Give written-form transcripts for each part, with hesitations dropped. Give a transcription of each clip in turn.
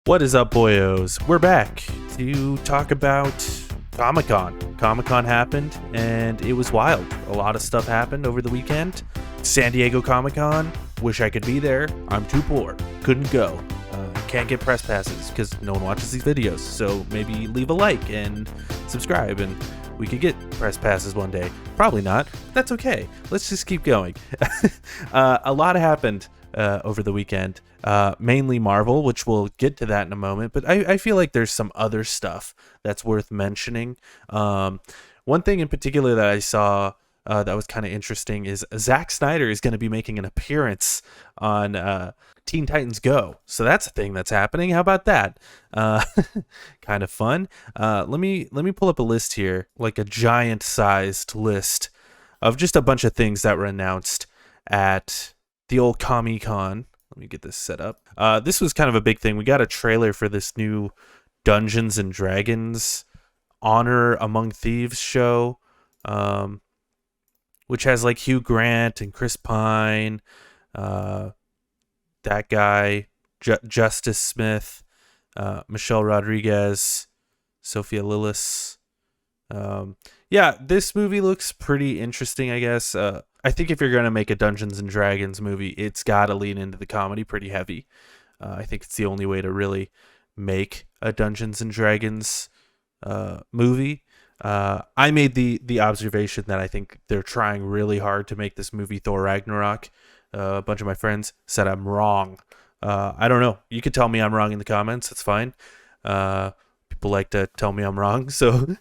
What is up, boyos? We're back to talk about Comic-Con. Comic-Con happened, and it was wild. A lot of stuff happened over the weekend. San Diego Comic-Con, wish I could be there. I'm too poor. Couldn't go. Can't get press passes because no one watches these videos. So maybe leave a like and subscribe, and we could get press passes one day. Probably not. That's okay. Let's just keep going. A lot happened over the weekend. Mainly Marvel, which we'll get to that in a moment, but I feel like there's some other stuff that's worth mentioning. One thing in particular that I saw that was kind of interesting is Zack Snyder is going to be making an appearance on Teen Titans Go. So that's a thing that's happening. How about that? Kind of fun. Let me pull up a list here, like a giant sized list of just a bunch of things that were announced at the old Comic-Con. Let me get this set up. This was kind of a big thing. We got a trailer for this new Dungeons and Dragons Honor Among Thieves show, which has like Hugh Grant and Chris Pine, that guy, Justice Smith, Michelle Rodriguez, Sophia Lillis. Yeah, this movie looks pretty interesting, I guess. I think if you're going to make a Dungeons and Dragons movie, it's got to lean into the comedy pretty heavy. I think it's the only way to really make a Dungeons and Dragons movie. I made the observation that I think they're trying really hard to make this movie Thor Ragnarok. A bunch of my friends said I'm wrong. I don't know. You can tell me I'm wrong in the comments. It's fine. People like to tell me I'm wrong, so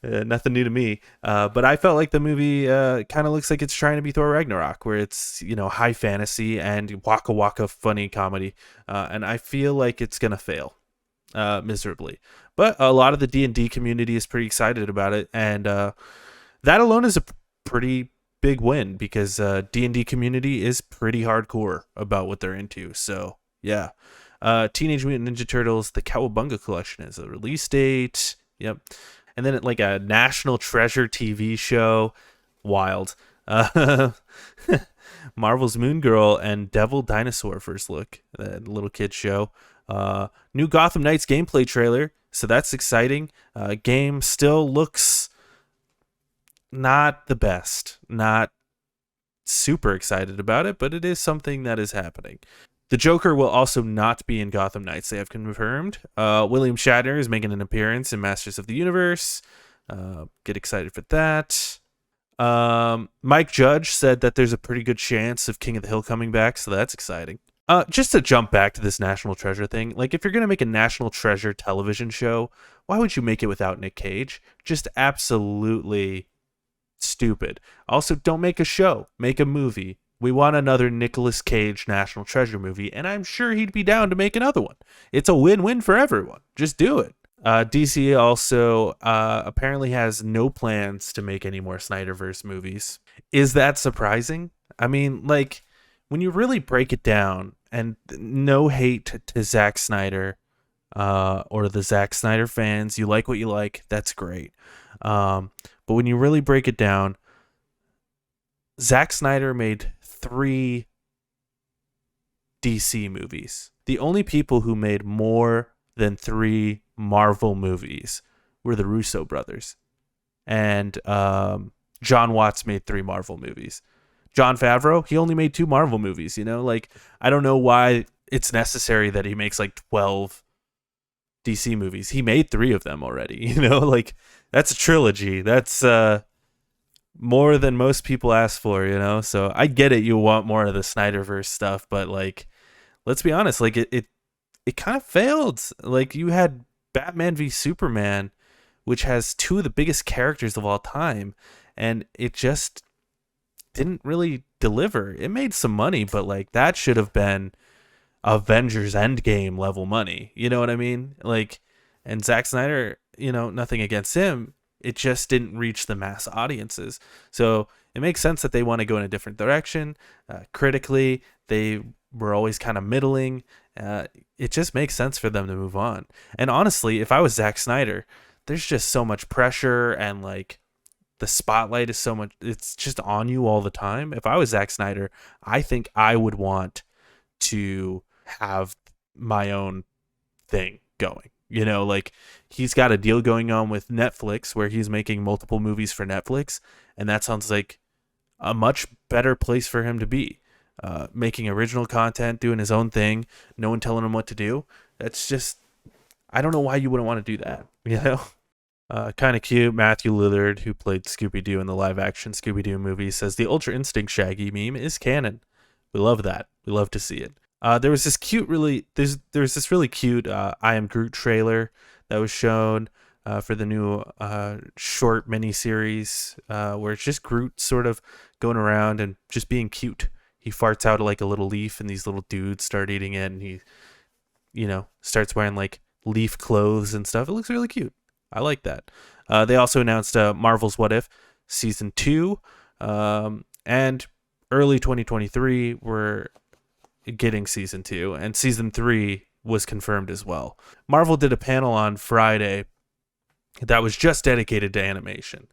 nothing new to me. But I felt like the movie kind of looks like it's trying to be Thor Ragnarok, where it's, high fantasy and waka waka funny comedy. And I feel like it's going to fail miserably. But a lot of the D&D community is pretty excited about it. And that alone is a pretty big win because D&D community is pretty hardcore about what they're into. So, yeah. Teenage Mutant Ninja Turtles, the Cowabunga Collection is a release date. Yep. And then like a National Treasure TV show. Wild. Marvel's Moon Girl and Devil Dinosaur first look. That little kid show. New Gotham Knights gameplay trailer. So that's exciting. Game still looks not the best. Not super excited about it, but it is something that is happening. The Joker will also not be in Gotham Knights, they have confirmed. William Shatner is making an appearance in Masters of the Universe. Get excited for that. Mike Judge said that there's a pretty good chance of King of the Hill coming back, so that's exciting. Just to jump back to this National Treasure thing, like if you're going to make a National Treasure television show, why would you make it without Nick Cage? Just absolutely stupid. Also, don't make a show, make a movie. We want another Nicolas Cage National Treasure movie, and I'm sure he'd be down to make another one. It's a win-win for everyone. Just do it. DC also apparently has no plans to make any more Snyderverse movies. Is that surprising? I mean, like, when you really break it down, and no hate to Zack Snyder or the Zack Snyder fans, you like what you like, that's great. But when you really break it down, Zack Snyder made 3 DC movies. The only people who made more than 3 Marvel movies were the Russo brothers. And John Watts made 3 Marvel movies. Jon Favreau, he only made 2 Marvel movies, Like, I don't know why it's necessary that he makes like 12 DC movies. He made 3 of them already, Like, that's a trilogy. That's more than most people ask for, So I get it. You want more of the Snyderverse stuff, but like, let's be honest, like it kind of failed. Like you had Batman v Superman, which has 2 of the biggest characters of all time, and it just didn't really deliver. It made some money, but like that should have been Avengers Endgame level money. You know what I mean? Like, and Zack Snyder, nothing against him. It just didn't reach the mass audiences. So it makes sense that they want to go in a different direction. Critically, they were always kind of middling. It just makes sense for them to move on. And honestly, if I was Zack Snyder, there's just so much pressure and like the spotlight is so much, it's just on you all the time. If I was Zack Snyder, I think I would want to have my own thing going. Like he's got a deal going on with Netflix where he's making multiple movies for Netflix, and that sounds like a much better place for him to be. Making original content, doing his own thing, no one telling him what to do. That's just, I don't know why you wouldn't want to do that, Kind of cute. Matthew Lillard, who played Scooby-Doo in the live-action Scooby-Doo movie, says the Ultra Instinct Shaggy meme is canon. We love that. We love to see it. There was this really cute I Am Groot trailer that was shown for the new short mini series where it's just Groot sort of going around and just being cute. He farts out like a little leaf, and these little dudes start eating it, and he, starts wearing like leaf clothes and stuff. It looks really cute. I like that. They also announced Marvel's What If Season 2, and early 2023 we're getting Season 2, and Season 3 was confirmed as well. Marvel did a panel on Friday that was just dedicated to animation.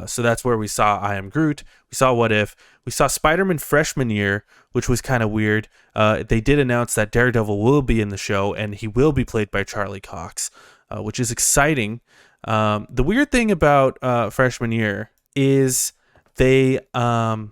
So that's where we saw I Am Groot, we saw What If, we saw Spider-Man Freshman Year, which was kind of weird. They did announce that Daredevil will be in the show, and he will be played by Charlie Cox, which is exciting. The weird thing about Freshman Year is they showed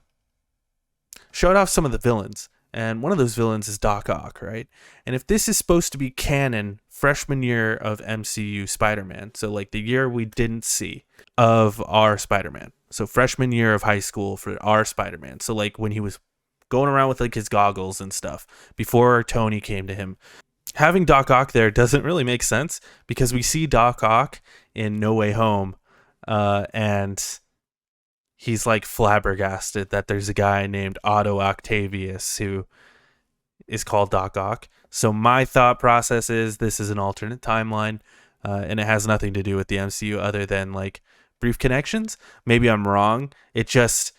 off some of the villains, and one of those villains is Doc Ock, right? And if this is supposed to be canon, freshman year of MCU Spider-Man, so like the year we didn't see of our Spider-Man, so freshman year of high school for our Spider-Man, so like when he was going around with like his goggles and stuff before Tony came to him, having Doc Ock there doesn't really make sense because we see Doc Ock in No Way Home, and he's like flabbergasted that there's a guy named Otto Octavius who is called Doc Ock. So my thought process is this is an alternate timeline, and it has nothing to do with the MCU other than like brief connections. Maybe I'm wrong. It's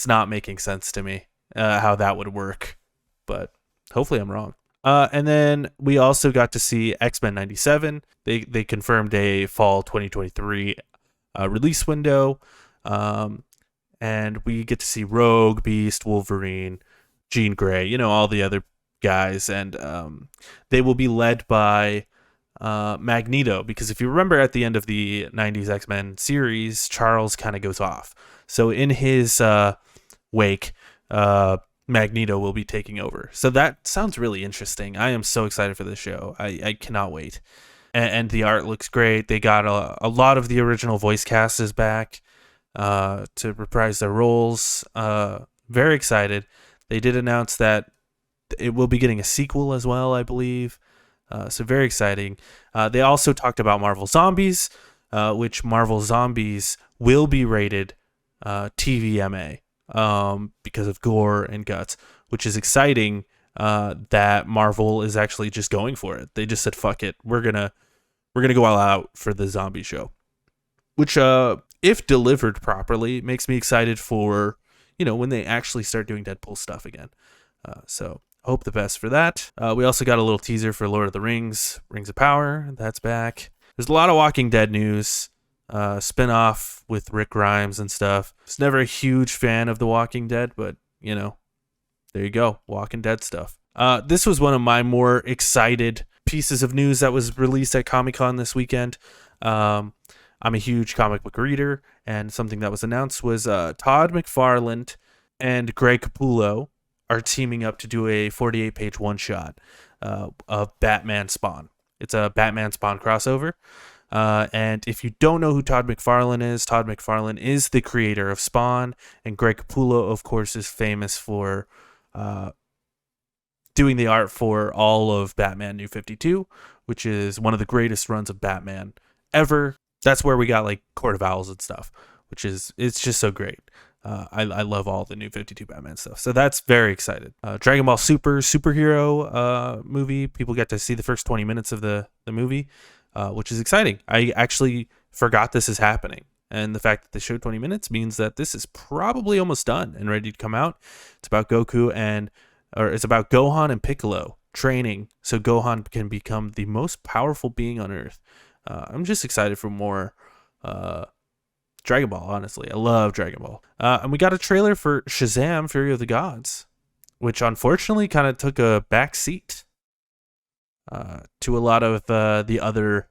not making sense to me how that would work, but hopefully I'm wrong. And then we also got to see X-Men 97. They confirmed a fall 2023 release window. And we get to see Rogue, Beast, Wolverine, Jean Grey, all the other guys. And they will be led by Magneto, because if you remember at the end of the 90s X-Men series, Charles kind of goes off. So in his wake, Magneto will be taking over. So that sounds really interesting. I am so excited for this show. I cannot wait. And the art looks great. They got a lot of the original voice cast is back to reprise their roles. Very excited. They did announce that it will be getting a sequel as well, I believe. So very exciting. They also talked about Marvel Zombies, which Marvel Zombies will be rated TVMA because of gore and guts, which is exciting. That Marvel is actually just going for it. They just said, "Fuck it, we're gonna go all out for the zombie show," which, if delivered properly, makes me excited for when they actually start doing Deadpool stuff again. So hope the best for that. We also got a little teaser for Lord of the Rings, Rings of Power. That's back. There's a lot of Walking Dead news. Spin-off with Rick Grimes and stuff. I was never a huge fan of The Walking Dead, but there you go, Walking Dead stuff. This was one of my more excited pieces of news that was released at Comic-Con this weekend. I'm a huge comic book reader, and something that was announced was Todd McFarlane and Greg Capullo are teaming up to do a 48-page one-shot of Batman Spawn. It's a Batman Spawn crossover. And if you don't know who Todd McFarlane is the creator of Spawn, and Greg Capullo, of course, is famous for doing the art for all of Batman New 52, which is one of the greatest runs of Batman ever. That's where we got like Court of Owls and stuff, it's just so great. I love all the New 52 Batman stuff. So that's very excited. Dragon Ball superhero movie. People get to see the first 20 minutes of the movie, which is exciting. I actually forgot this is happening. And the fact that they showed 20 minutes means that this is probably almost done and ready to come out. It's about it's about Gohan and Piccolo training so Gohan can become the most powerful being on Earth. I'm just excited for more Dragon Ball, honestly. I love Dragon Ball. And we got a trailer for Shazam! Fury of the Gods, which unfortunately kind of took a back seat. to a lot of the other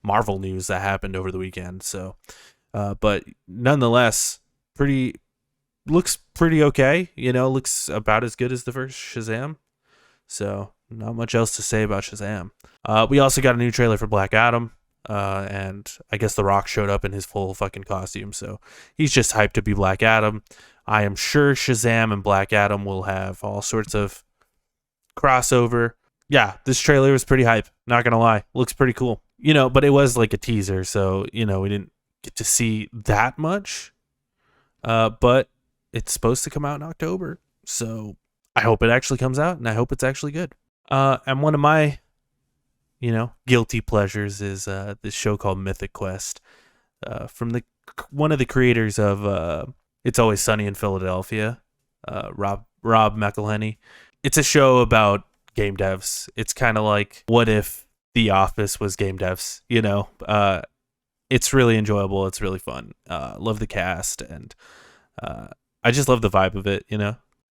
Marvel news that happened over the weekend. So, but nonetheless, looks pretty okay. Looks about as good as the first Shazam. So, not much else to say about Shazam. We also got a new trailer for Black Adam. And I guess The Rock showed up in his full fucking costume. So, he's just hyped to be Black Adam. I am sure Shazam and Black Adam will have all sorts of crossover. Yeah, this trailer was pretty hype. Not gonna lie. Looks pretty cool. But it was like a teaser. So, we didn't get to see that much. But it's supposed to come out in October. So I hope it actually comes out, and I hope it's actually good. And one of my, guilty pleasures is this show called Mythic Quest, from one of the creators of It's Always Sunny in Philadelphia, Rob McElhenney. It's a show about game devs. It's kind of like what if The Office was game devs, It's really enjoyable. It's really fun. Love the cast, and I just love the vibe of it,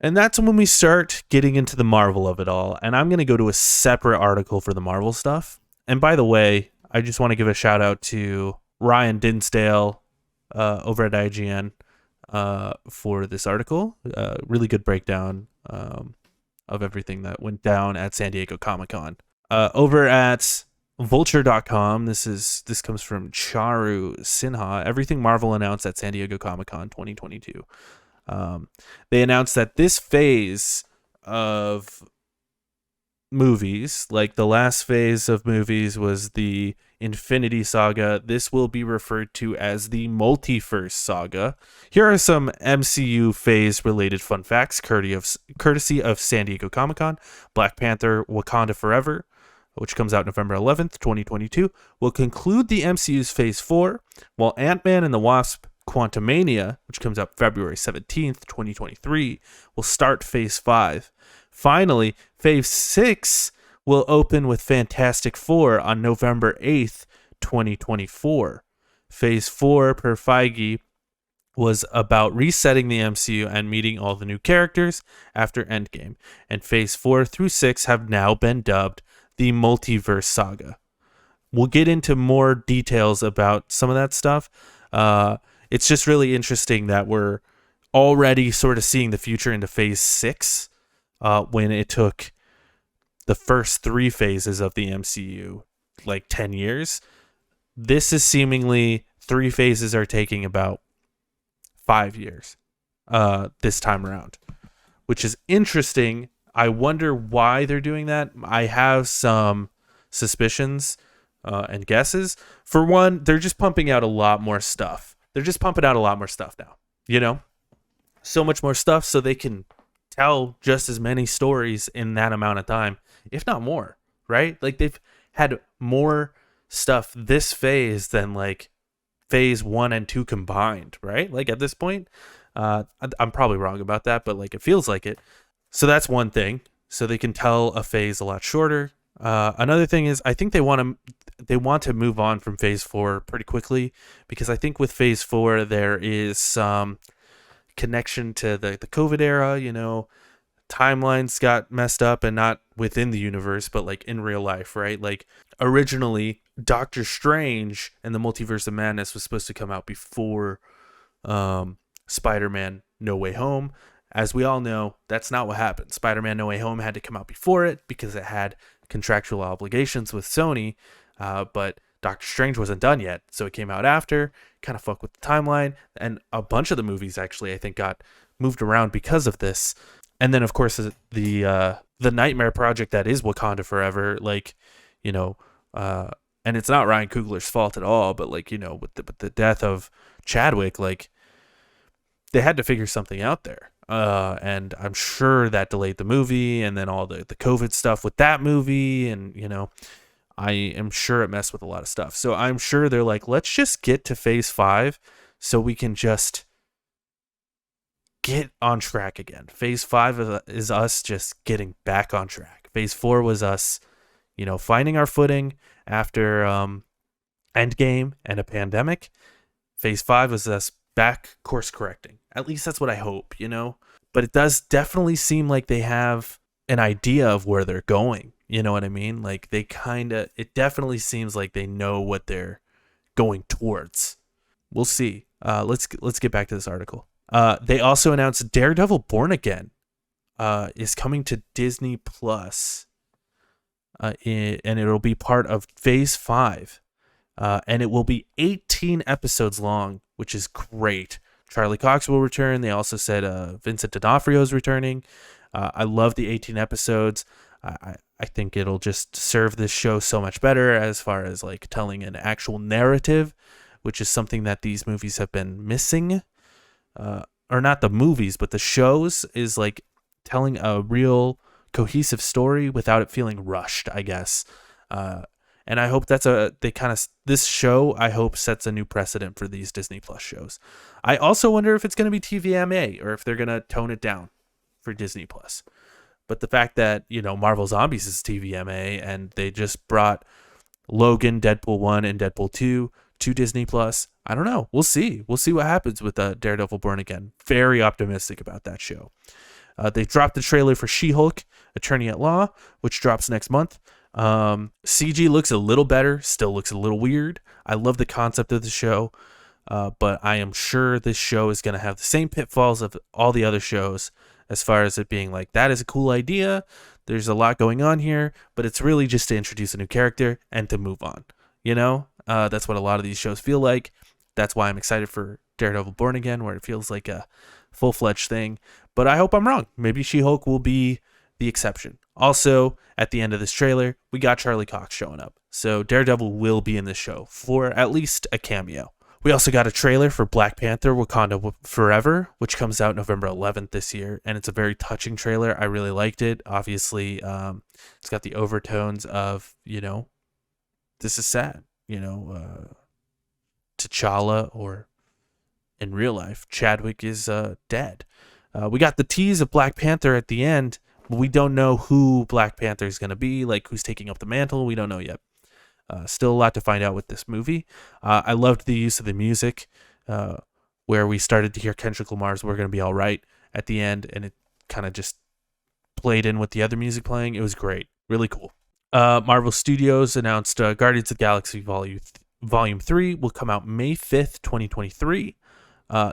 And that's when we start getting into the Marvel of it all. And I'm going to go to a separate article for the Marvel stuff. And by the way, I just want to give a shout out to Ryan Dinsdale over at IGN for this article. Really good breakdown of everything that went down at San Diego Comic-Con. Over at Vulture.com, this comes from Charu Sinha. Everything Marvel announced at San Diego Comic-Con 2022. They announced that this phase of movies, like the last phase of movies was the Infinity Saga. This will be referred to as the Multiverse Saga. Here are some MCU phase related fun facts, courtesy of San Diego Comic-Con. Black Panther Wakanda Forever, which comes out November 11th, 2022, will conclude the MCU's Phase 4, while Ant-Man and the Wasp Quantumania, which comes out February 17th, 2023, will start Phase 5. Finally, Phase 6 will open with Fantastic Four on November 8th, 2024. Phase 4, per Feige, was about resetting the MCU and meeting all the new characters after Endgame. And Phase 4 through 6 have now been dubbed the Multiverse Saga. We'll get into more details about some of that stuff. It's just really interesting that we're already sort of seeing the future into Phase 6 when it took the first 3 phases of the MCU like 10 years. This is seemingly 3 phases are taking about 5 years this time around, which is interesting. I wonder why they're doing that. I have some suspicions and guesses. For one, they're just pumping out a lot more stuff. They're just pumping out a lot more stuff now, so much more stuff so they can tell just as many stories in that amount of time, if not more, right? Like they've had more stuff this phase than like phase 1 and 2 combined, right? Like at this point, I'm probably wrong about that, but like it feels like it. So that's one thing. So they can tell a phase a lot shorter. Another thing is I think they want to move on from phase 4 pretty quickly, because I think with phase 4 there is some connection to the COVID era, timelines got messed up, and not within the universe, but like in real life, right? Like originally Doctor Strange and the Multiverse of Madness was supposed to come out before Spider-Man No Way Home. As we all know, that's not what happened. Spider-Man No Way Home had to come out before it because it had contractual obligations with Sony, but Doctor Strange wasn't done yet, so it came out after, kind of fucked with the timeline, and a bunch of the movies actually, I think, got moved around because of this. And then, of course, the nightmare project that is Wakanda Forever, and it's not Ryan Coogler's fault at all, but with the death of Chadwick, like they had to figure something out there. And I'm sure that delayed the movie, and then all the COVID stuff with that movie, and I am sure it messed with a lot of stuff. So I'm sure they're like, let's just get to phase 5 so we can just get on track again. Phase 5 is us just getting back on track. Phase 4 was us, finding our footing after Endgame and a pandemic. Phase 5 was us back course correcting. At least that's what I hope, But it does definitely seem like they have an idea of where they're going. You know what I mean? Like they kind of, it definitely seems like they know what they're going towards. We'll see. Let's get back to this article. They also announced Daredevil Born Again is coming to Disney Plus, and it'll be part of Phase 5. And it will be 18 episodes long, which is great. Charlie Cox will return. They also said Vincent D'Onofrio is returning. I love the 18 episodes. I think it'll just serve this show so much better as far as like telling an actual narrative, which is something that these movies have been missing. Or not the movies, but the shows, is like telling a real cohesive story without it feeling rushed, I guess. And I hope this show, I hope, sets a new precedent for these Disney Plus shows. I also wonder if it's going to be TVMA or if they're going to tone it down for Disney Plus. But the fact that, Marvel Zombies is TVMA and they just brought Logan, Deadpool 1, and Deadpool 2 to Disney Plus, I don't know. We'll see. We'll see what happens with Daredevil Born Again. Very optimistic about that show. They dropped the trailer for She-Hulk, Attorney at Law, which drops next month. CG looks a little better, still looks a little weird. I love the concept of the show, but I am sure this show is going to have the same pitfalls of all the other shows as far as it being like, that is a cool idea, there's a lot going on here, but it's really just to introduce a new character and to move on. That's what a lot of these shows feel like. That's why I'm excited for Daredevil Born Again, where it feels like a full-fledged thing. But I hope I'm wrong. Maybe She-Hulk will be the exception. Also, at the end of this trailer, we got Charlie Cox showing up. So Daredevil will be in this show for at least a cameo. We also got a trailer for Black Panther Wakanda Forever, which comes out November 11th this year. And it's a very touching trailer. I really liked it. Obviously, it's got the overtones of, this is sad. T'Challa, or in real life, Chadwick is dead. We got the tease of Black Panther at the end. We don't know who Black Panther is going to be, like who's taking up the mantle. We don't know yet. Still a lot to find out with this movie. I loved the use of the music, where we started to hear Kendrick Lamar's "We're Gonna Be All Right" at the end, and it kind of just played in with the other music playing. It was great. Really cool. Marvel Studios announced Guardians of the Galaxy Volume 3 will come out May 5th, 2023.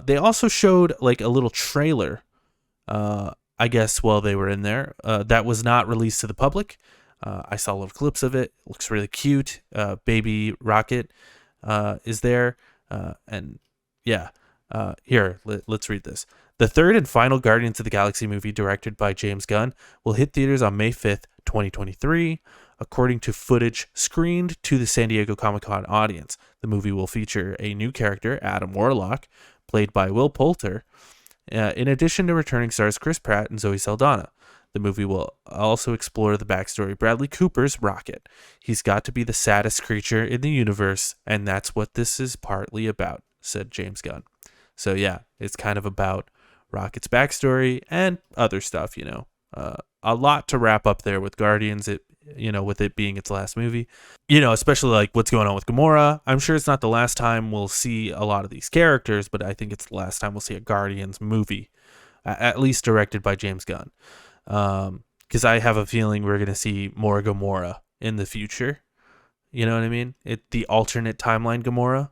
They also showed like a little trailer, I guess, while they were in there, that was not released to the public. I saw little clips of it. It looks really cute. Baby Rocket is there. And yeah, let's read this. The third and final Guardians of the Galaxy movie, directed by James Gunn, will hit theaters on May 5th, 2023. According to footage screened to the San Diego Comic-Con audience, the movie will feature a new character, Adam Warlock, played by Will Poulter, in addition to returning stars Chris Pratt and Zoe Saldana. The movie will also explore the backstory of Bradley Cooper's Rocket. He's got to be the saddest creature in the universe, and that's what this is partly about, said James Gunn. So yeah, it's kind of about Rocket's backstory and other stuff, a lot to wrap up there with Guardians, with it being its last movie, especially like what's going on with Gamora. I'm sure it's not the last time we'll see a lot of these characters, but I think it's the last time we'll see a Guardians movie, at least directed by James Gunn. Because I have a feeling we're going to see more Gamora in the future. You know what I mean? The alternate timeline Gamora.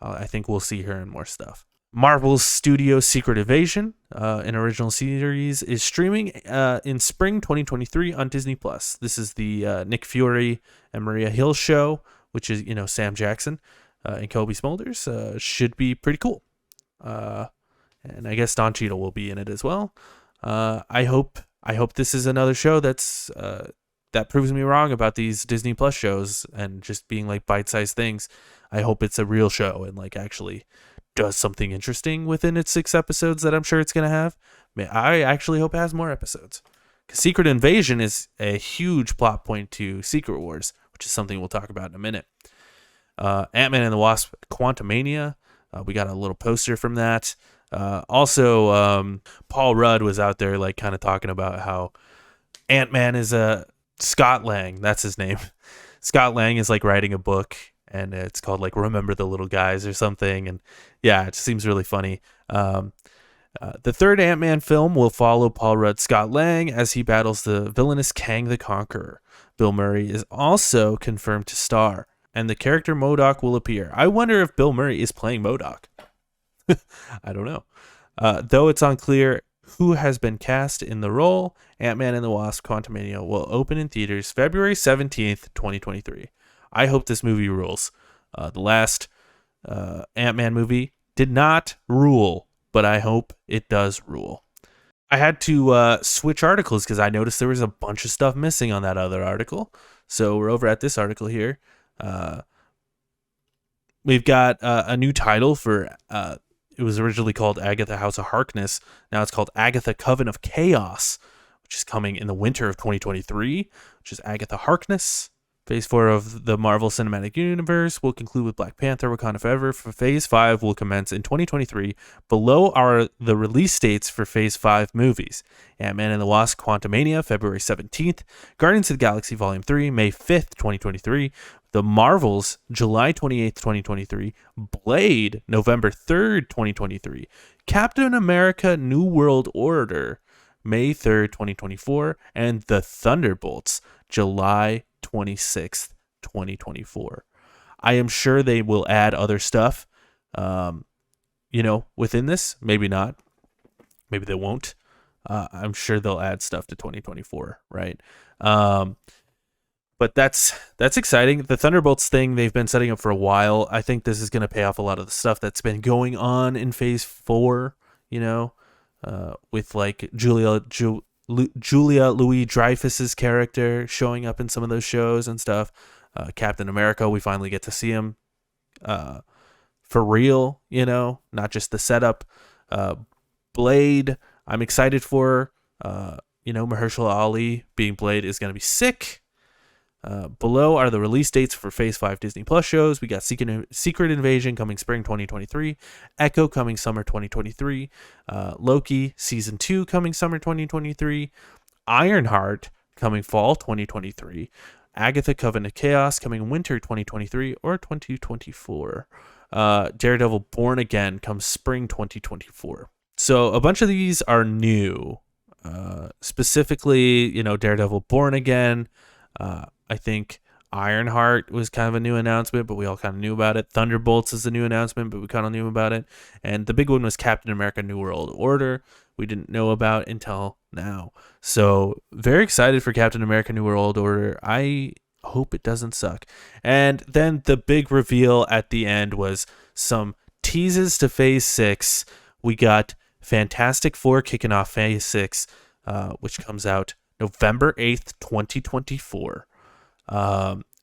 I think we'll see her in more stuff. Marvel's Studio Secret Invasion, an original series, is streaming in spring 2023 on Disney Plus. This is the Nick Fury and Maria Hill show, which is Sam Jackson and Kobe Smulders. Should be pretty cool. And I guess Don Cheadle will be in it as well. I hope this is another show that proves me wrong about these Disney Plus shows and just being like bite-sized things. I hope it's a real show and like actually does something interesting within its 6 episodes that I'm sure it's going to have. I actually hope it has more episodes. Because Secret Invasion is a huge plot point to Secret Wars, which is something we'll talk about in a minute. Ant-Man and the Wasp Quantumania. We got a little poster from that. Also, Paul Rudd was out there like kind of talking about how Ant-Man is Scott Lang. That's his name. Scott Lang is like writing a book, and it's called like Remember the Little Guys or something. And yeah, it seems really funny. The third Ant-Man film will follow Paul Rudd's Scott Lang as he battles the villainous Kang the Conqueror. Bill Murray is also confirmed to star, and the character MODOK will appear. I wonder if Bill Murray is playing MODOK. I don't know. Though it's unclear who has been cast in the role, Ant-Man and the Wasp: Quantumania will open in theaters February 17th, 2023. I hope this movie rules. The last Ant-Man movie did not rule, but I hope it does rule. I had to switch articles because I noticed there was a bunch of stuff missing on that other article. So we're over at this article here. We've got a new title for, it was originally called Agatha House of Harkness. Now it's called Agatha Coven of Chaos, which is coming in the winter of 2023, which is Agatha Harkness. Phase 4 of the Marvel Cinematic Universe will conclude with Black Panther: Wakanda Forever. For Phase 5 will commence in 2023. Below are the release dates for Phase 5 movies. Ant-Man and the Wasp: Quantumania, February 17th. Guardians of the Galaxy Volume 3, May 5th, 2023. The Marvels, July 28th, 2023. Blade, November 3rd, 2023. Captain America: New World Order, May 3rd, 2024. And The Thunderbolts, July 26th, 2024. I am sure they will add other stuff, within this. Maybe not. Maybe they won't. I'm sure they'll add stuff to 2024, right? But that's exciting. The Thunderbolts thing they've been setting up for a while. I think this is going to pay off a lot of the stuff that's been going on in Phase 4, with like Julia Louis-Dreyfus's character showing up in some of those shows and stuff. Captain America, we finally get to see him for real, not just the setup. Blade, I'm excited for. Mahershala Ali being Blade is going to be sick. Below are the release dates for Phase 5 Disney Plus shows. We got Secret Invasion coming spring 2023. Echo coming summer 2023. Loki Season 2 coming summer 2023. Ironheart coming fall 2023. Agatha Coven of Chaos coming winter 2023 or 2024. Daredevil Born Again comes spring 2024. So a bunch of these are new. Specifically, Daredevil Born Again. I think Ironheart was kind of a new announcement, but we all kind of knew about it. Thunderbolts is a new announcement, but we kind of knew about it. And the big one was Captain America: New World Order. We didn't know about until now. So very excited for Captain America: New World Order. I hope it doesn't suck. And then the big reveal at the end was some teases to Phase 6. We got Fantastic Four kicking off Phase 6, which comes out November 8th, 2024.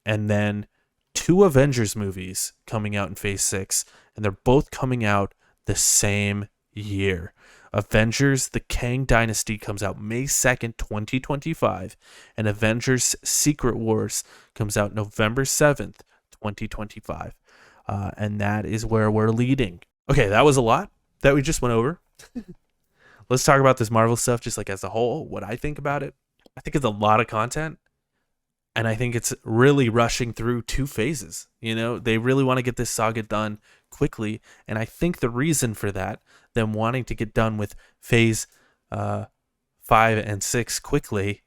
And then 2 Avengers movies coming out in Phase 6, and they're both coming out the same year. Avengers: The Kang Dynasty comes out May 2nd, 2025, and Avengers: Secret Wars comes out November 7th, 2025. And that is where we're leading. Okay, that was a lot that we just went over. Let's talk about this Marvel stuff just like as a whole, what I think about it. I think it's a lot of content. And I think it's really rushing through 2 phases. They really want to get this saga done quickly. And I think the reason for that, them wanting to get done with Phase 5 and 6 quickly,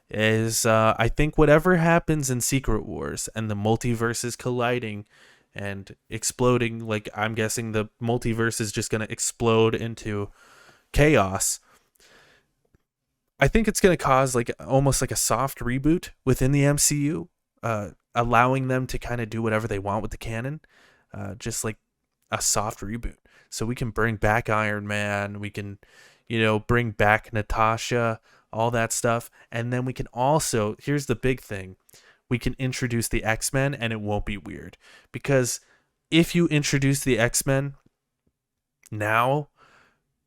is I think whatever happens in Secret Wars and the multiverses colliding and exploding, like I'm guessing the multiverse is just going to explode into chaos. I think it's going to cause almost like a soft reboot within the MCU, allowing them to kind of do whatever they want with the canon, just like a soft reboot. So we can bring back Iron Man, we can, bring back Natasha, all that stuff. And then we can also, here's the big thing, we can introduce the X-Men and it won't be weird. Because if you introduce the X-Men now,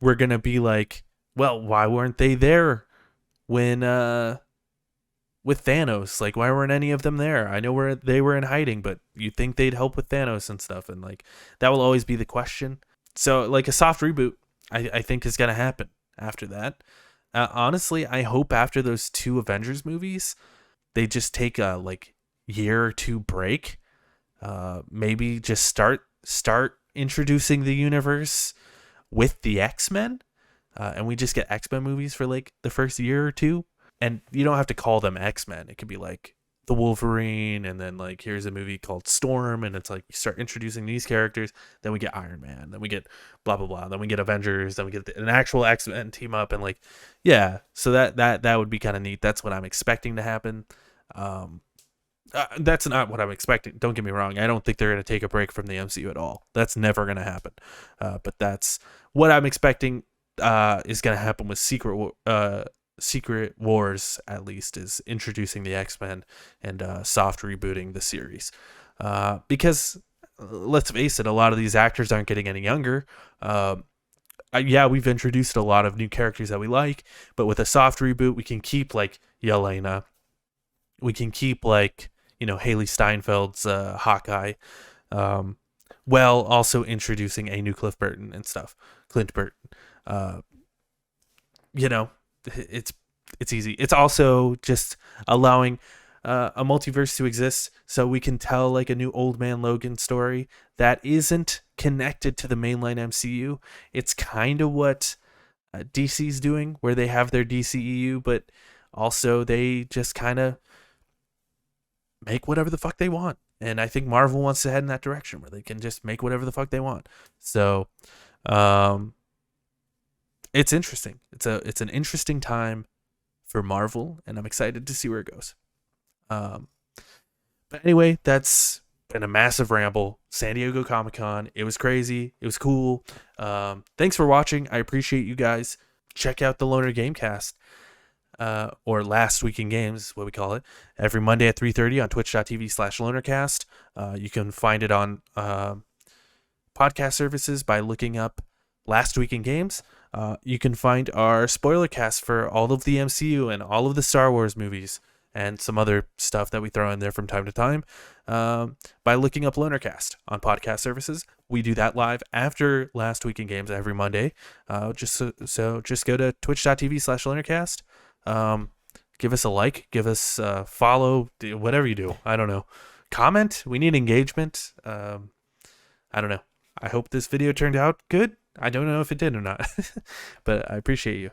we're going to be like, well, why weren't they there when with Thanos? Like, why weren't any of them there? I know they were in hiding, but you'd think they'd help with Thanos and stuff, and that will always be the question. So a soft reboot I think is gonna happen after that. Honestly, I hope after those 2 Avengers movies they just take a year or 2 break, maybe just start introducing the universe with the X-Men. And we just get X-Men movies for the first year or 2. And you don't have to call them X-Men. It could be the Wolverine, and then like here's a movie called Storm, and it's like you start introducing these characters, then we get Iron Man, then we get blah blah blah, then we get Avengers, then we get an actual X-Men team up, and like yeah, so that would be kind of neat. That's what I'm expecting to happen. Um, that's not what I'm expecting. Don't get me wrong. I don't think they're going to take a break from the MCU at all. That's never going to happen. But that's what I'm expecting is going to happen with Secret Wars, at least, is introducing the X-Men and soft rebooting the series. Because let's face it, a lot of these actors aren't getting any younger. Yeah, we've introduced a lot of new characters that we like, but with a soft reboot, we can keep like Yelena. We can keep like Haley Steinfeld's Hawkeye, while also introducing a new Clint Burton and stuff. Clint Burton, it's easy. It's also just allowing a multiverse to exist, so we can tell like a new Old Man Logan story that isn't connected to the mainline MCU. It's kind of what DC's doing, where they have their DCEU, but also they just kind of make whatever the fuck they want. And I think Marvel wants to head in that direction where they can just make whatever the fuck they want. So it's interesting. It's an interesting time for Marvel, and I'm excited to see where it goes. But anyway, that's been a massive ramble. San Diego Comic-Con. It was crazy. It was cool. Thanks for watching. I appreciate you guys. Check out the Loner Gamecast. Or Last Week in Games, what we call it, every Monday at 3:30 on twitch.tv/Lonercast. You can find it on podcast services by looking up Last Week in Games. You can find our spoiler cast for all of the MCU and all of the Star Wars movies and some other stuff that we throw in there from time to time by looking up Lonercast on podcast services. We do that live after Last Week in Games every Monday. Just go to twitch.tv/Lonercast. Give us a like, give us a follow, whatever you do. I don't know. Comment. We need engagement. I don't know. I hope this video turned out good. I don't know if it did or not, but I appreciate you.